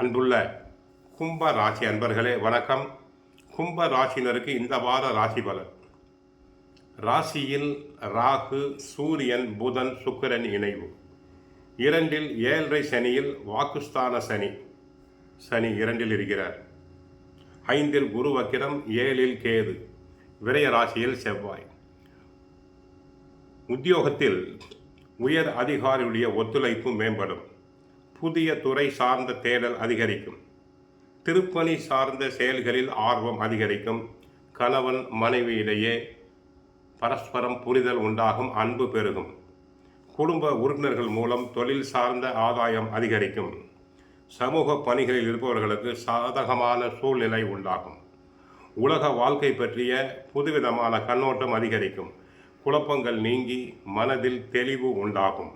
அன்புள்ள கும்ப ராசி அன்பர்களே வணக்கம். கும்ப ராசினருக்கு இந்த வார ராசி பலன். ராசியில் ராகு, சூரியன், புதன், சுக்கிரன் இணைவு. 2 ஏழரை சனியில் வாக்குஸ்தான சனி 2 இருக்கிறார். 5 குரு வக்கிரம், 7 கேது, விரய ராசியில் செவ்வாய். உத்தியோகத்தில் உயர் அதிகாரியுடைய ஒத்துழைப்பு மேம்படும். புதிய துறை சார்ந்த தேடல் அதிகரிக்கும். திருப்பணி சார்ந்த செயல்களில் ஆர்வம் அதிகரிக்கும். கணவன் மனைவியிடையே பரஸ்பரம் புரிதல் உண்டாகும். அன்பு பெருகும். குடும்ப உறுப்பினர்கள் மூலம் தொழில் சார்ந்த ஆதாயம் அதிகரிக்கும். சமூக பணிகளில் இருப்பவர்களுக்கு சாதகமான சூழ்நிலை உண்டாகும். உலக வாழ்க்கை பற்றிய புதுவிதமான கண்ணோட்டம் அதிகரிக்கும். குழப்பங்கள் நீங்கி மனதில் தெளிவு உண்டாகும்.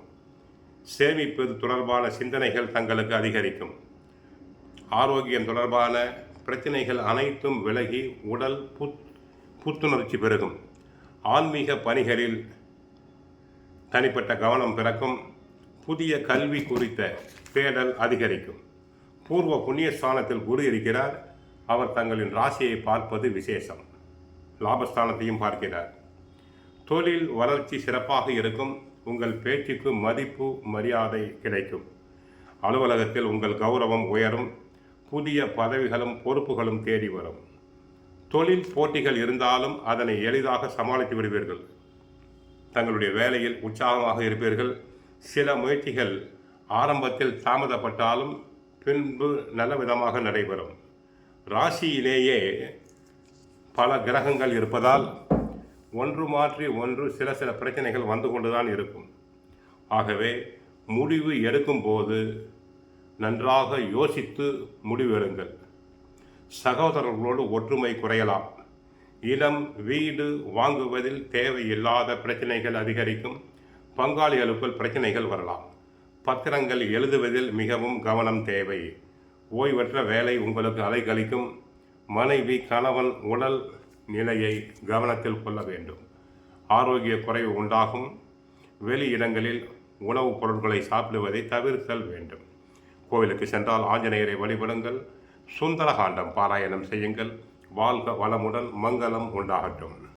சேமிப்பது தொடர்பான சிந்தனைகள் தங்களுக்கு அதிகரிக்கும். ஆரோக்கியம் தொடர்பான பிரச்சனைகள் அனைத்தும் விலகி உடல் புத்துணர்ச்சி பெருகும். ஆன்மீக பணிகளில் தனிப்பட்ட கவனம் பிறக்கும். புதிய கல்வி குறித்த தேடல் அதிகரிக்கும். பூர்வ புண்ணிய ஸ்தானத்தில் குரு இருக்கிறார். அவர் தங்களின் ராசியை பார்ப்பது விசேஷம். லாபஸ்தானத்தையும் பார்க்கிறார். தொழில் வளர்ச்சி சிறப்பாக இருக்கும். உங்கள் பேச்சுக்கு மதிப்பு மரியாதை கிடைக்கும். அலுவலகத்தில் உங்கள் கௌரவம் உயரும். புதிய பதவிகளும் பொறுப்புகளும் தேடி வரும். தொழில் போட்டிகள் இருந்தாலும் அதனை எளிதாக சமாளித்து விடுவீர்கள். தங்களுடைய வேலையில் உற்சாகமாக இருப்பீர்கள். சில முயற்சிகள் ஆரம்பத்தில் தாமதப்பட்டாலும் பின்பு நல்ல விதமாக நடைபெறும். ராசியிலேயே பல கிரகங்கள் இருப்பதால் ஒன்று மாற்றி ஒன்று சில பிரச்சனைகள் வந்து கொண்டுதான் இருக்கும். ஆகவே முடிவு எடுக்கும் போது நன்றாக யோசித்து முடிவு எடுங்கள். சகோதரர்களோடு ஒற்றுமை குறையலாம். இடம் வீடு வாங்குவதில் தேவையில்லாத பிரச்சனைகள் அதிகரிக்கும். பங்காளிகளுக்குள் பிரச்சனைகள் வரலாம். பத்திரங்கள் எழுதுவதில் மிகவும் கவனம் தேவை. ஓய்வற்ற வேலை உங்களுக்கு அலைக்கழிக்கும். மனைவி கணவன் உடல் நிலையை கவனத்தில் கொள்ள வேண்டும். ஆரோக்கிய குறைவு உண்டாகும். வெளி இடங்களில் உணவுப் பொருட்களை சாப்பிடுவதை தவிர்த்தல் வேண்டும். கோவிலுக்கு சென்றால் ஆஞ்சநேயரை வழிபடுங்கள். சுந்தரகாண்டம் பாராயணம் செய்யுங்கள். வாழ்க வளமுடன், மங்களம் உண்டாகட்டும்.